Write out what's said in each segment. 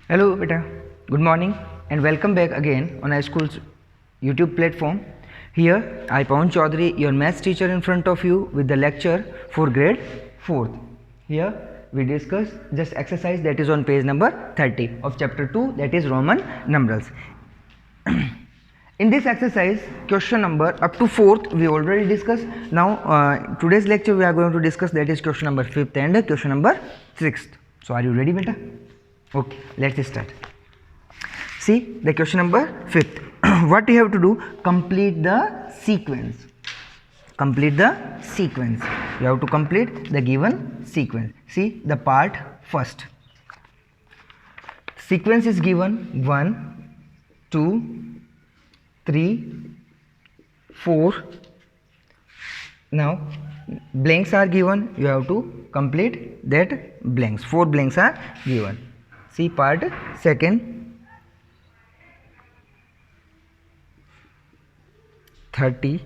Hello, beta. Good morning and welcome back again on our school's YouTube platform. Here, I Pawan Chaudhary, your maths teacher, in front of you with the lecture for grade 4th. Here, we discuss just exercise that is on page number 30 of chapter 2, that is Roman numerals. In this exercise, question number up to 4th we already discussed. Now, today's lecture we are going to discuss that is question number 5th and question number 6th. So, are you ready, beta? Okay, let's start. See the question number 5th. What you have to do? Complete the sequence. Complete the sequence. You have to complete the given sequence. See the part first. Sequence is given 1, 2, 3, 4. Now blanks are given. You have to complete that blanks. 4 blanks are given. See part second. 30,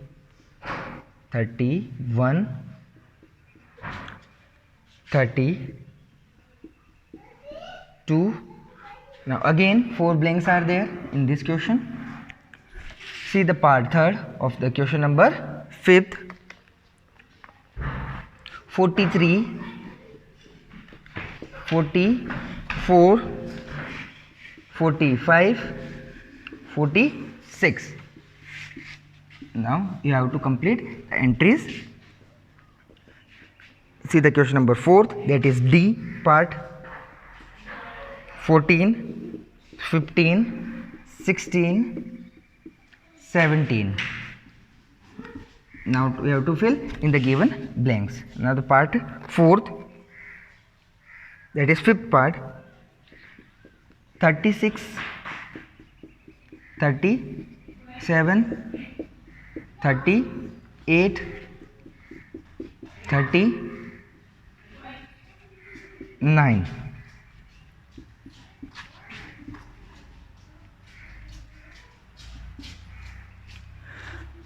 31, 32. Now again 4 blanks are there in this question. See the part third of the question number 5th. 43, 44, 45, 46. Now you have to complete the entries. See the question number 4th, that is D part. 14, 15, 16, 17. Now we have to fill in the given blanks. Now the part 4th, that is 5th part. 36, 37, 38, 39.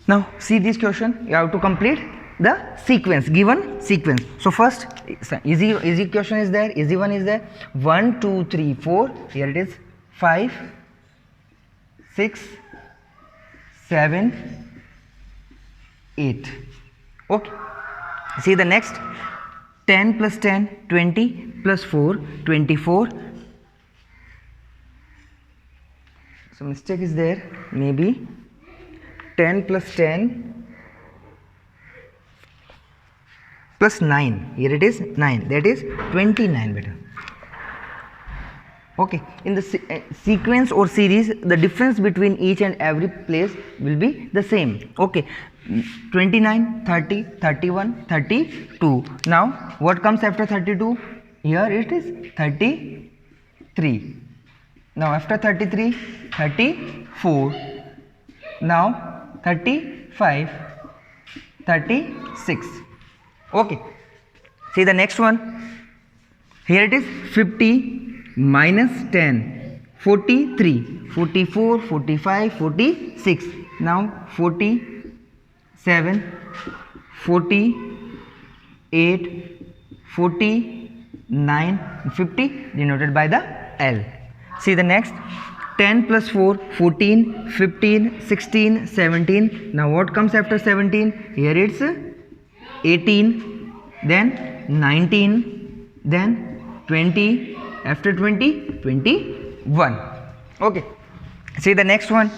Now see this question, you have to complete the sequence, given sequence. So first easy question is there, easy one is there. 1, 2, 3, 4. Here it is 5, 6, 7, 8. Okay. See the next. 10 plus 10, 20 plus 4, 24. So mistake is there, maybe 10 plus 10 plus 9. Here it is 9, that is 29 beta. Okay, in the sequence or series, the difference between each and every place will be the same. Okay, 29, 30, 31, 32. Now what comes after 32? Here it is 33. Now after 33, 34. Now 35, 36. Okay, see the next one. Here it is 50 minus 10, 43, 44, 45, 46. Now 47, 48, 49, 50 denoted by the L. See the next. 10 plus 4, 14, 15, 16, 17. Now what comes after 17? Here it's 18, then 19, then 20, after 20, 21. Okay, see the next one.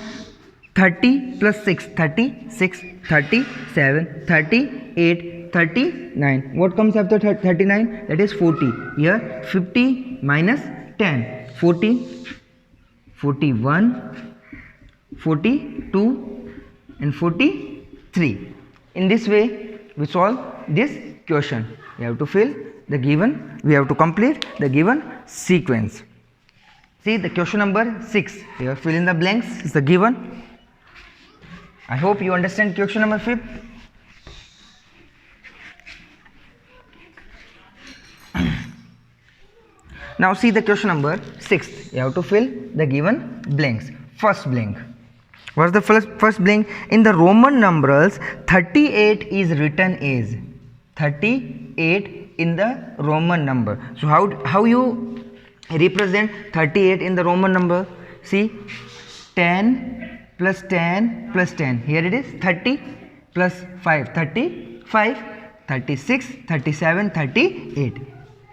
30 plus 6, 36, 37, 38, 39. What comes after 39? That is 40. Here 50 minus 10, 40, 41, 42 and 43. In this way we solve this question. We have to fill the given, we have to complete the given sequence. See the question number 6. Here fill in the blanks is the given. I hope you understand question number 5. Now see the question number 6. You have to fill the given blanks. First blank. What's the first blank? In the Roman numerals, 38 is written as 38 in the Roman number. So how you represent 38 in the Roman number. See, 10 plus 10 plus 10, here it is 30 plus 5, 35, 36, 37, 38.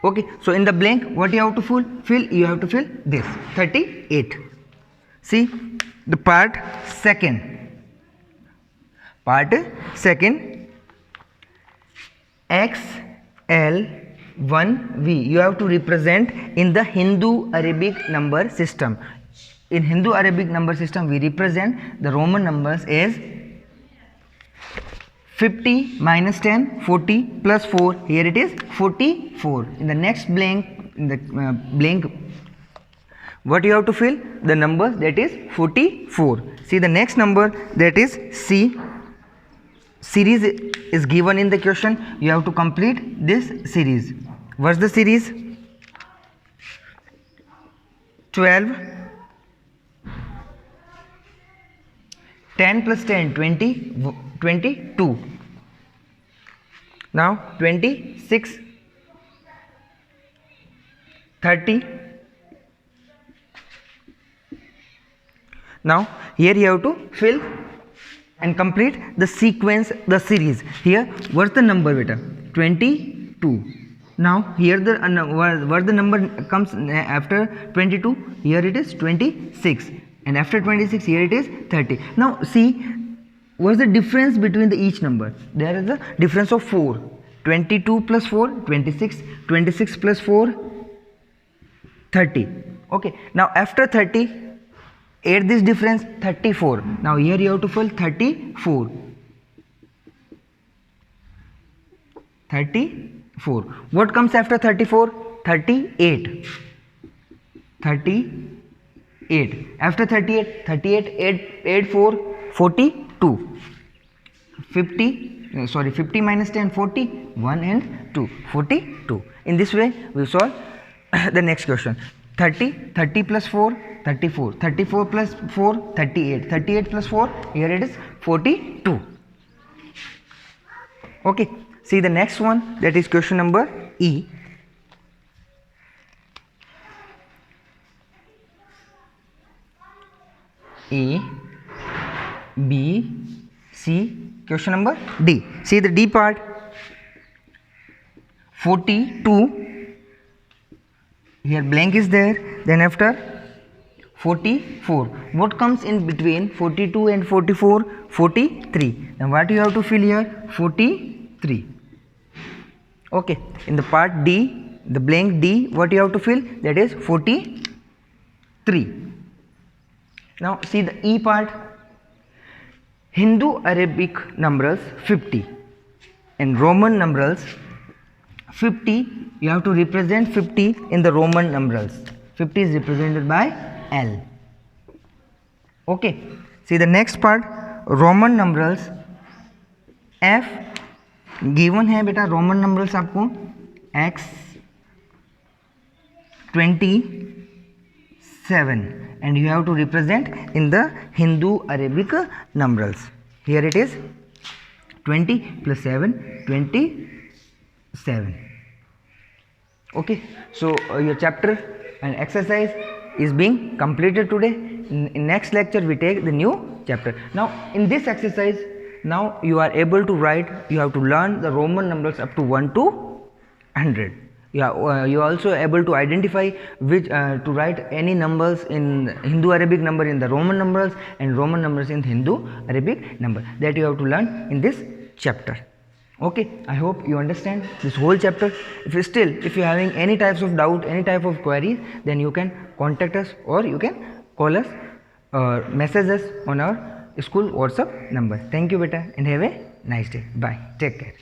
Okay, so in the blank what you have to fill, you have to fill this 38. See the part second, XL1V you have to represent in the Hindu Arabic number system. In Hindu Arabic number system we represent the Roman numbers as 50 minus 10, 40 plus 4, here it is 44. In the next blank, what you have to fill, the number that is 44. See the next number, that is C. Series is given in the question, you have to complete this series. What's the series? 12, 10 plus 10, 20, 22. Now 26, 30. Now here you have to fill and complete the sequence, the series. Here what's the number beta? 22. Now here the what the number comes after 22? Here it is 26, and after 26 here it is 30. Now see, what's the difference between the each number? There is a difference of 4. 22 plus 4, 26. 26 plus 4, 30. Okay, now after 30, add this difference, 34. Now here you have to fill 34. 34. What comes after 34? 38. 38. After 38, 8 4, 42. 50 minus 10, 40. 1 and 2, 42. In this way we solve the next question. 30 plus 4, 34. 34 plus 4, 38. 38 plus 4, here it is 42. Okay, see the next one, that is question number E. A, B, C, question number D. See the D part, 42. Here blank is there, then after 44. What comes in between 42 and 44? 43. Now what you have to fill here? 43. Okay, in the part D, the blank D, what you have to fill? That is 43. Now see the E part, Hindu Arabic numerals 50 and Roman numerals 50. You have to represent 50 in the Roman numerals. 50 is represented by L. Okay, see the next part, Roman numerals F given है बेटा, Roman numerals आपको X 27, and you have to represent in the Hindu Arabic numerals. Here it is 20 plus 7, 27. Okay, so your chapter and exercise is being completed today. In next lecture we take the new chapter. Now in this exercise, now you are able to write, you have to learn the Roman numerals up to 1 to 100. You are also able to identify which to write any numbers in Hindu Arabic number in the Roman numerals and Roman numbers in Hindu Arabic number. That you have to learn in this chapter. Okay, I hope you understand this whole chapter. If you are having any types of doubt, any type of queries, then you can contact us or you can call us or message us on our school WhatsApp number. Thank you beta and have a nice day. Bye. Take care.